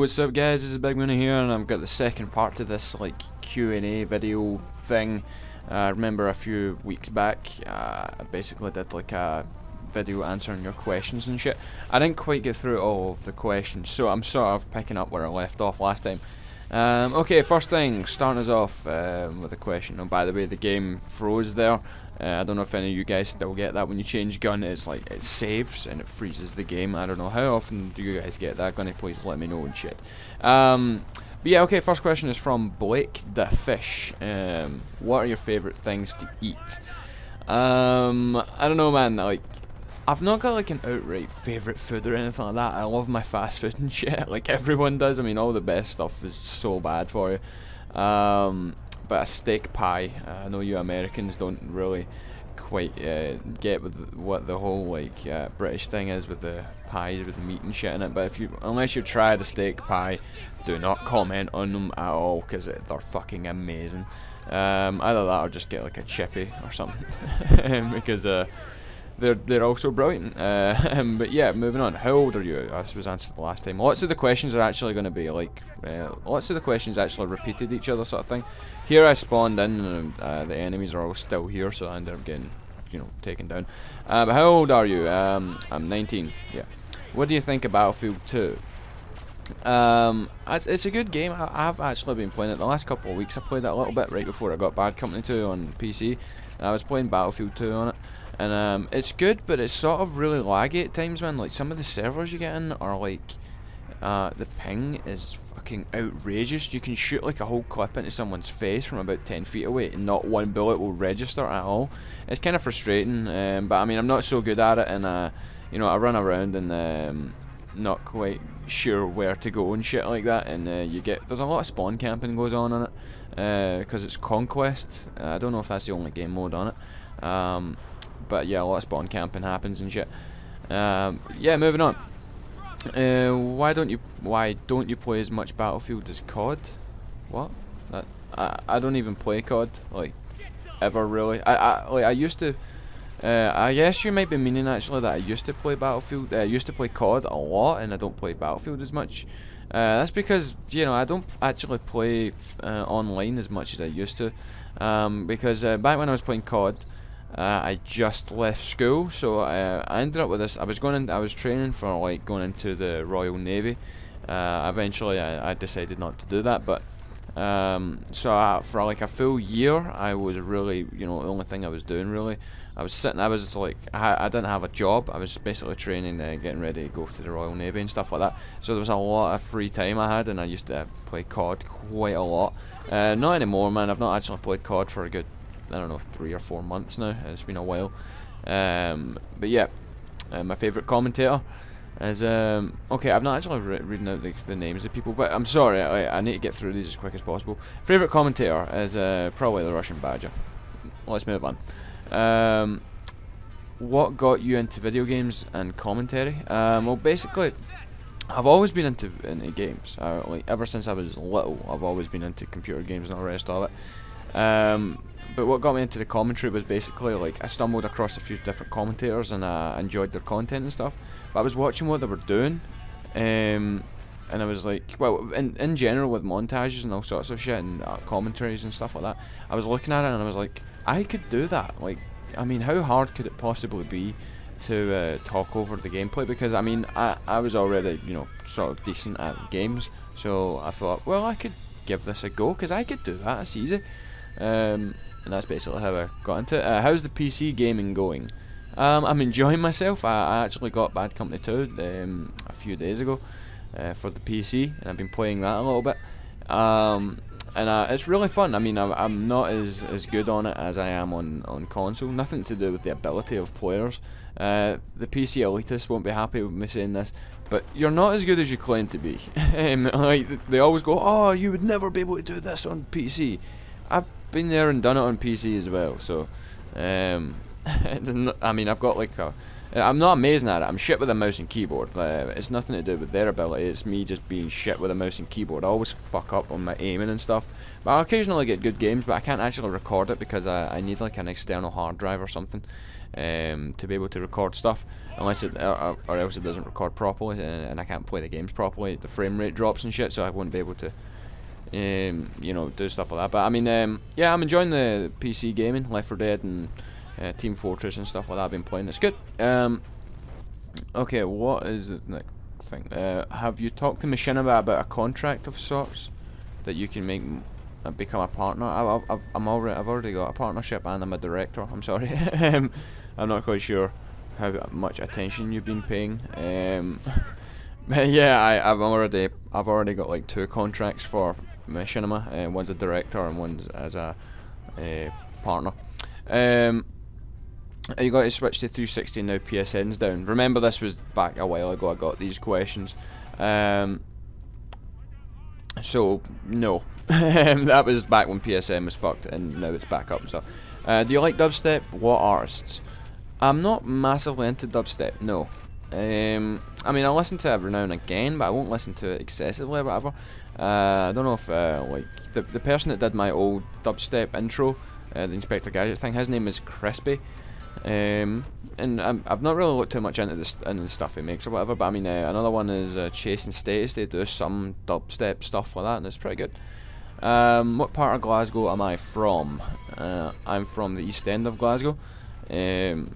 what's up guys, this is bigMooney here, and I've got the second part to this like Q&A video thing. Remember a few weeks back, I basically did like a video answering your questions and shit. I didn't quite get through all of the questions, so I'm sort of picking up where I left off last time. Okay, first thing, starting us off with a question. Oh, by the way, the game froze there. I don't know if any of you guys still get that when you change gun. It's like it saves and it freezes the game. I don't know how often do you guys get that. Gonna please let me know and shit. But yeah, okay. First question is from Blake the Fish. What are your favorite things to eat? I don't know, man. Like, I've not got like an outright favorite food or anything like that. I love my fast food and shit, like everyone does. I mean, all the best stuff is so bad for you. But a steak pie, I know you Americans don't really quite get with what the whole like British thing is with the pies with the meat and shit in it. But unless you try the steak pie, do not comment on them at all, because they're fucking amazing. Either that or just get like a chippy or something, because they're also brilliant. But yeah, moving on. How old are you? This was answered the last time. Lots of the questions are actually going to be like, lots of the questions actually repeated each other, sort of thing. Here I spawned in, and the enemies are all still here, so I ended up getting, you know, taken down. But how old are you? I'm 19. Yeah. What do you think of Battlefield 2? It's a good game. I've actually been playing it the last couple of weeks. I played it a little bit right before I got Bad Company 2 on PC. I was playing Battlefield 2 on it. And it's good, but it's sort of really laggy at times, man. Like, some of the servers you get in are like, the ping is fucking outrageous. You can shoot like a whole clip into someone's face from about 10 feet away and not one bullet will register at all. It's kind of frustrating, but I mean, I'm not so good at it, and you know, I run around and not quite sure where to go and shit like that, and there's a lot of spawn camping goes on it, because it's Conquest. I don't know if that's the only game mode on it. But yeah, a lot of spawn camping happens and shit. Yeah, moving on. Why don't you play as much Battlefield as COD? What? I don't even play COD, like, ever really. I used to. I guess you might be meaning actually that I used to play Battlefield. I used to play COD a lot, and I don't play Battlefield as much. That's because, you know, I don't actually play online as much as I used to. Because back when I was playing COD, I just left school, so I ended up with this. I was training for like going into the Royal Navy. Eventually, I decided not to do that, but so for like a full year, I was really, you know, the only thing I was doing really, I was sitting. I was just like, I didn't have a job. I was basically training, getting ready to go to the Royal Navy and stuff like that. So there was a lot of free time I had, and I used to play COD quite a lot. Not anymore, man. I've not actually played COD for a good, I don't know, 3 or 4 months now. It's been a while. But yeah, my favourite commentator is okay, I've not actually reading out the names of people, but I'm sorry, I need to get through these as quick as possible. Favourite commentator is probably the Russian Badger. Let's move on. What got you into video games and commentary? Well, basically, I've always been into games. Like, ever since I was little, I've always been into computer games and all the rest of it. But what got me into the commentary was basically, like, I stumbled across a few different commentators, and I enjoyed their content and stuff. But I was watching what they were doing, and I was like, well, in general with montages and all sorts of shit and commentaries and stuff like that, I was looking at it and I was like, I could do that. Like, I mean, how hard could it possibly be to talk over the gameplay? Because I mean, I was already, you know, sort of decent at games, so I thought, well, I could give this a go, because I could do that. It's easy. And that's basically how I got into it. How's the PC gaming going? I'm enjoying myself. I actually got Bad Company 2 a few days ago for the PC, and I've been playing that a little bit. And it's really fun. I mean, I'm not as good on it as I am on console. Nothing to do with the ability of players. The PC elitists won't be happy with me saying this, but you're not as good as you claim to be. Like, they always go, oh, you would never be able to do this on PC. I've been there and done it on PC as well, so I mean, I've got like I'm not amazing at it. I'm shit with a mouse and keyboard. It's nothing to do with their ability. It's me just being shit with a mouse and keyboard. I always fuck up on my aiming and stuff. But I occasionally get good games, but I can't actually record it because I need like an external hard drive or something to be able to record stuff. Unless it or else it doesn't record properly, and I can't play the games properly. The frame rate drops and shit, so I won't be able to you know, do stuff like that. But I mean, yeah, I'm enjoying the PC gaming, Left 4 Dead and Team Fortress and stuff like that. I've been playing. It's good. Okay, what is the next thing? Have you talked to Machinima about a contract of sorts that you can make become a partner? I've already got a partnership and I'm a director. I'm sorry. I'm not quite sure how much attention you've been paying. Yeah, I've already got like 2 contracts for Machinima. One's a director and one's as a partner. You got to switch to 360 now. PSN's down. Remember, this was back a while ago. I got these questions. So no, that was back when PSN was fucked, and now it's back up. So, do you like dubstep? What artists? I'm not massively into dubstep. No. I mean, I listen to it every now and again, but I won't listen to it excessively or whatever. I don't know if like the person that did my old dubstep intro, the Inspector Gadget thing, his name is Crispy. And I've not really looked too much into the stuff he makes or whatever, but I mean, another one is Chasing Status. They do some dubstep stuff like that, and it's pretty good. What part of Glasgow am I from? I'm from the East End of Glasgow. Not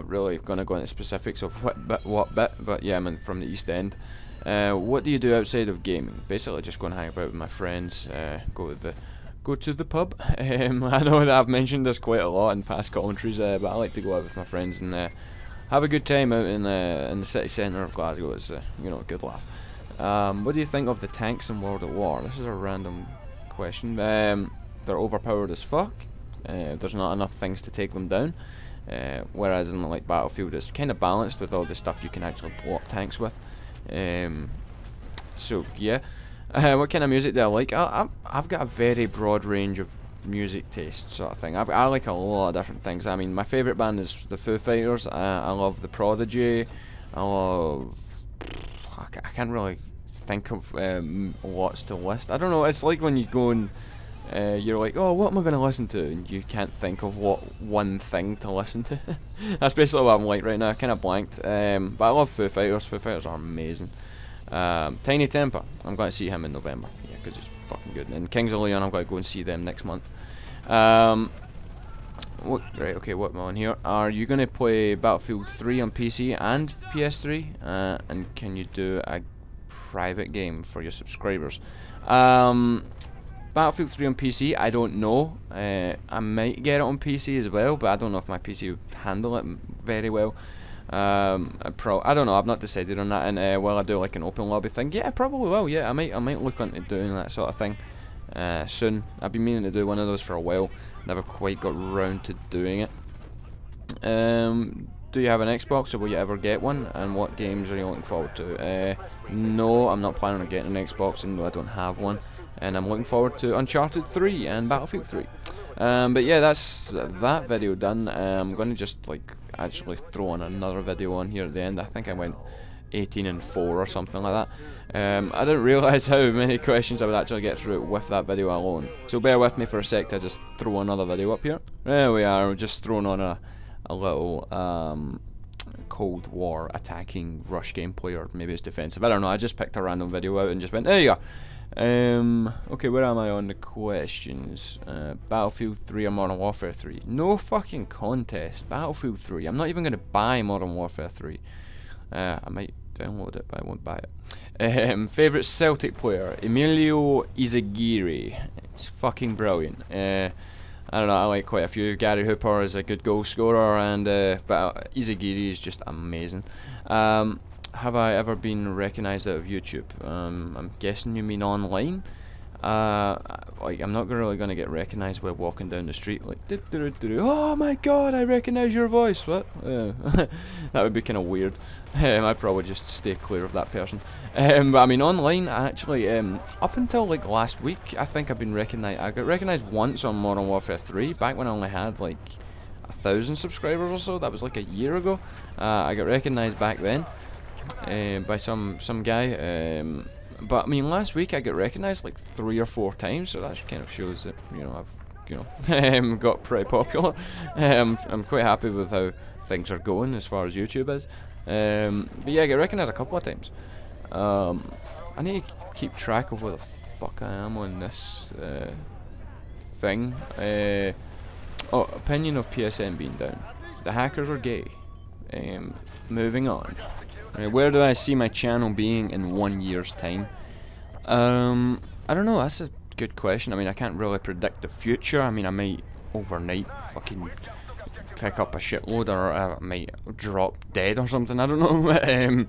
really going to go into specifics of what bit, but yeah, I'm from the East End. What do you do outside of gaming? Basically, just go and hang about with my friends. Go to the pub. I know that I've mentioned this quite a lot in past commentaries, but I like to go out with my friends and have a good time out in the city centre of Glasgow. It's you know, a good laugh. What do you think of the tanks in World at War? This is a random question. They're overpowered as fuck. There's not enough things to take them down. Whereas in like Battlefield, it's kind of balanced with all the stuff you can actually blow up tanks with. So yeah. What kind of music do I like? I've got a very broad range of music taste, sort of thing. I like a lot of different things. I mean, my favourite band is the Foo Fighters. I love the Prodigy. I can't really think of lots to list. I don't know. It's like when you go and you're like, oh, what am I going to listen to? And you can't think of what one thing to listen to. That's basically what I'm like right now. I kind of blanked. But I love Foo Fighters. Foo Fighters are amazing. Tiny Temper, I'm going to see him in November, yeah, because he's fucking good. And Kings of Leon, I'm going to go and see them next month. Right, okay, what am I on here? Are you going to play Battlefield 3 on PC and PS3? And can you do a private game for your subscribers? Battlefield 3 on PC, I don't know. I might get it on PC as well, but I don't know if my PC would handle it very well. I don't know. I've not decided on that. And while I do like an open lobby thing, yeah, I probably will. Yeah, I might look into doing that sort of thing soon. I've been meaning to do one of those for a while. Never quite got round to doing it. Do you have an Xbox, or will you ever get one? And what games are you looking forward to? No, I'm not planning on getting an Xbox, and no, I don't have one. And I'm looking forward to Uncharted 3 and Battlefield 3. But yeah, that's that video done. I'm going to just like actually throw on another video on here at the end. I think I went 18-4 or something like that. I didn't realise how many questions I would actually get through with that video alone. So bear with me for a sec to just throw another video up here. There we are, just throwing on a little Cold War attacking rush gameplay, or maybe it's defensive. I don't know, I just picked a random video out and just went, there you go. Okay, where am I on the questions? Battlefield 3 or Modern Warfare 3? No fucking contest. Battlefield 3. I'm not even going to buy Modern Warfare 3. I might download it, but I won't buy it. Favourite Celtic player? Emilio Izaguirre. It's fucking brilliant. I don't know, I like quite a few. Gary Hooper is a good goal scorer, and but Izaguirre is just amazing. Have I ever been recognised out of YouTube? I'm guessing you mean online. Like, I'm not really going to get recognised while walking down the street, like, oh my god, I recognise your voice. What? That would be kind of weird. I'd probably just stay clear of that person. But I mean, online, actually, up until like last week, I think I've been recognised. I got recognised once on Modern Warfare 3, back when I only had like 1,000 subscribers or so. That was like a year ago. I got recognised back then by some guy. But I mean, last week I got recognised like 3 or 4 times, so that kind of shows that, you know, I've got pretty popular. I'm quite happy with how things are going as far as YouTube is. But yeah, I get recognised a couple of times. I need to keep track of where the fuck I am on this thing. Oh, opinion of PSN being down. The hackers are gay. Moving on. Where do I see my channel being in 1 year's time? I don't know, that's a good question. I mean, I can't really predict the future. I mean, I might overnight fucking pick up a shitload, or I might drop dead or something. I don't know.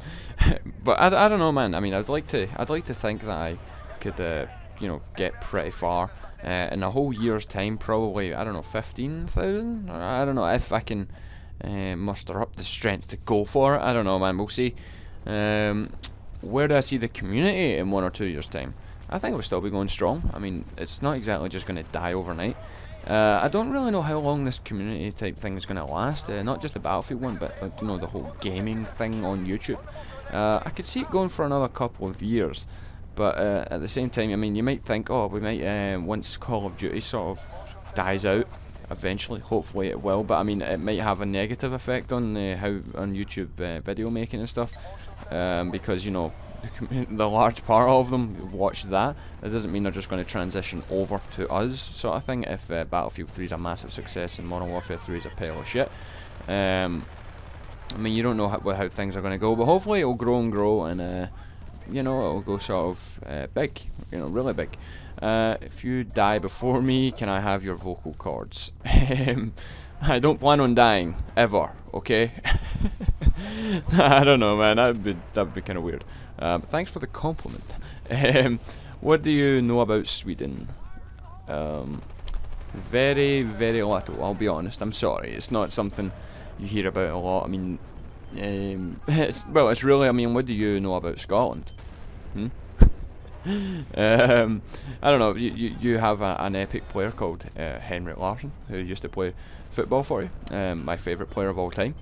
But I don't know, man. I mean, I'd like to think that I could you know, get pretty far in a whole year's time. Probably, I don't know, 15,000. I don't know if I can muster up the strength to go for it. I don't know, man. We'll see. Where do I see the community in 1 or 2 years' time? I think it will still be going strong. I mean, it's not exactly just going to die overnight. I don't really know how long this community type thing is going to last. Not just the Battlefield one, but like, you know, the whole gaming thing on YouTube. I could see it going for another couple of years. But at the same time, I mean, you might think, oh, we might, once Call of Duty sort of dies out, eventually, hopefully it will, but I mean, it might have a negative effect on how on YouTube video making and stuff, because, you know, the large part of them watch that. It doesn't mean they're just going to transition over to us, sort of thing. If Battlefield 3 is a massive success and Modern Warfare 3 is a pile of shit, I mean, you don't know how things are going to go, but hopefully it'll grow and grow, and you know, it'll go sort of big, you know, really big. If you die before me, can I have your vocal cords? I don't plan on dying, ever, okay? I don't know, man, that'd be kind of weird. But thanks for the compliment. What do you know about Sweden? Very, very little, I'll be honest. I'm sorry, it's not something you hear about a lot. I mean, it's really, I mean, what do you know about Scotland? I don't know, you have an epic player called Henrik Larsson, who used to play football for you, my favourite player of all time.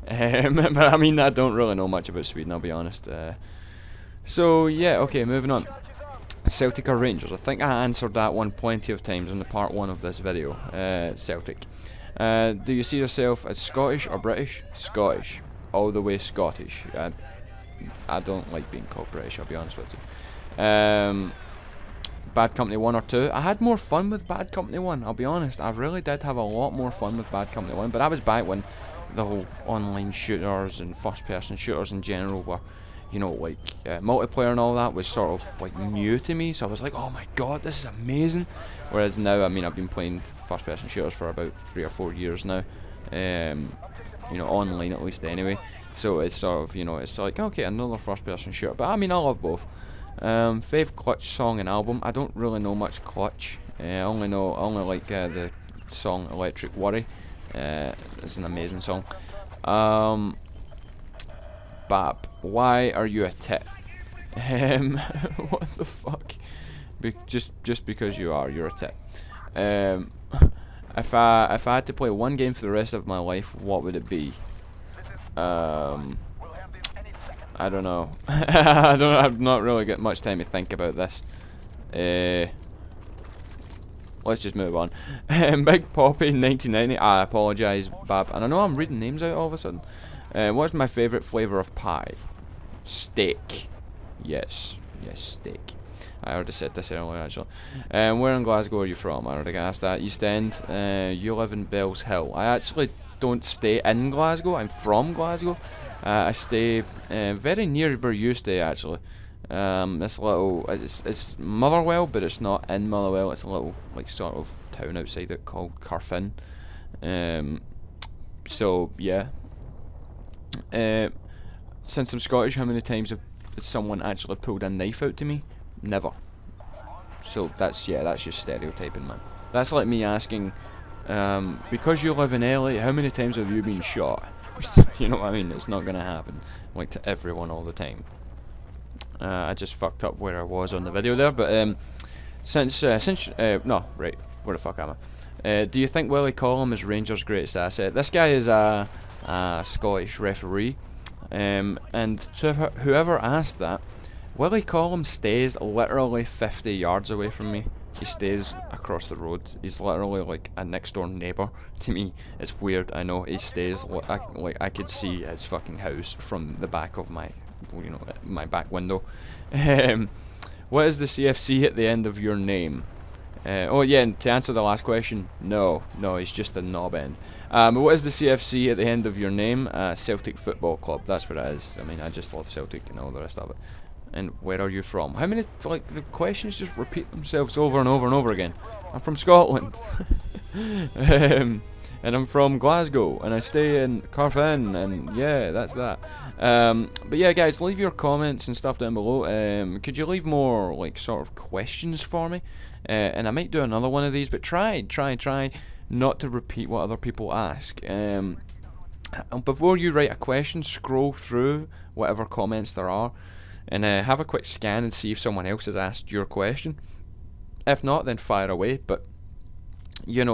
But I mean, I don't really know much about Sweden, I'll be honest. So yeah, okay, moving on. Celtic or Rangers? I think I answered that one plenty of times in the part 1 of this video. Celtic. Do you see yourself as Scottish or British? Scottish. All the way Scottish. I don't like being called British, I'll be honest with you. Bad Company 1 or 2. I had more fun with Bad Company 1, I'll be honest. I really did have a lot more fun with Bad Company 1, but that was back when the whole online shooters and first person shooters in general were, you know, like multiplayer and all that was sort of like new to me, so I was like, oh my god, this is amazing. Whereas now, I mean, I've been playing first person shooters for about 3 or 4 years now, you know, online at least anyway, so it's sort of, you know, it's like, okay, another first person shooter, but I mean, I love both. Fave Clutch song and album? I don't really know much Clutch. I only like the song Electric Worry. It's an amazing song. Bab, why are you a tit? What the fuck? Just because you're a tit. If I had to play one game for the rest of my life, what would it be? I don't know. I've not really got much time to think about this. Let's just move on. Big Poppy 1990. I apologise, Bab. And I know I'm reading names out all of a sudden. What's my favourite flavour of pie? Steak. Yes, steak. I already said this earlier, actually. Where in Glasgow are you from? I already asked that. East End. You live in Bells Hill. I actually don't stay in Glasgow. I'm from Glasgow. I stay very near where you stay, actually. This little, it's Motherwell, but it's not in Motherwell. It's a little, like, sort of town outside it called Carfin. So yeah. Since I'm Scottish, how many times have someone actually pulled a knife out to me? Never. So that's just stereotyping, man. That's like me asking, because you live in LA, how many times have you been shot? You know what I mean? It's not gonna happen, like, to everyone all the time. I just fucked up where I was on the video there, but no, right. Where the fuck am I? Do you think Willie Collum is Rangers' greatest asset? This guy is a Scottish referee, and to whoever asked that, Willie Collum stays literally 50 yards away from me. He stays across the road. He's literally like a next door neighbour to me. It's weird, I know. He stays like I could see his fucking house from the back of my, my back window. What is the CFC at the end of your name? Oh yeah, and to answer the last question, no, he's just a knob end. What is the CFC at the end of your name? Celtic Football Club. That's what it is. I mean, I just love Celtic and all the rest of it. And where are you from? How many, like, the questions just repeat themselves over and over and over again. I'm from Scotland. And I'm from Glasgow, and I stay in Carfin, and yeah, that's that. But yeah, guys, leave your comments and stuff down below. Could you leave more, like, sort of questions for me? And I might do another one of these, but try not to repeat what other people ask. And before you write a question, scroll through whatever comments there are, and have a quick scan and see if someone else has asked your question. If not, then fire away, but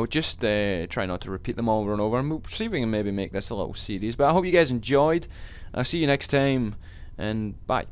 just try not to repeat them over and over, and we'll see if we can maybe make this a little series. But I hope you guys enjoyed. I'll see you next time, and bye.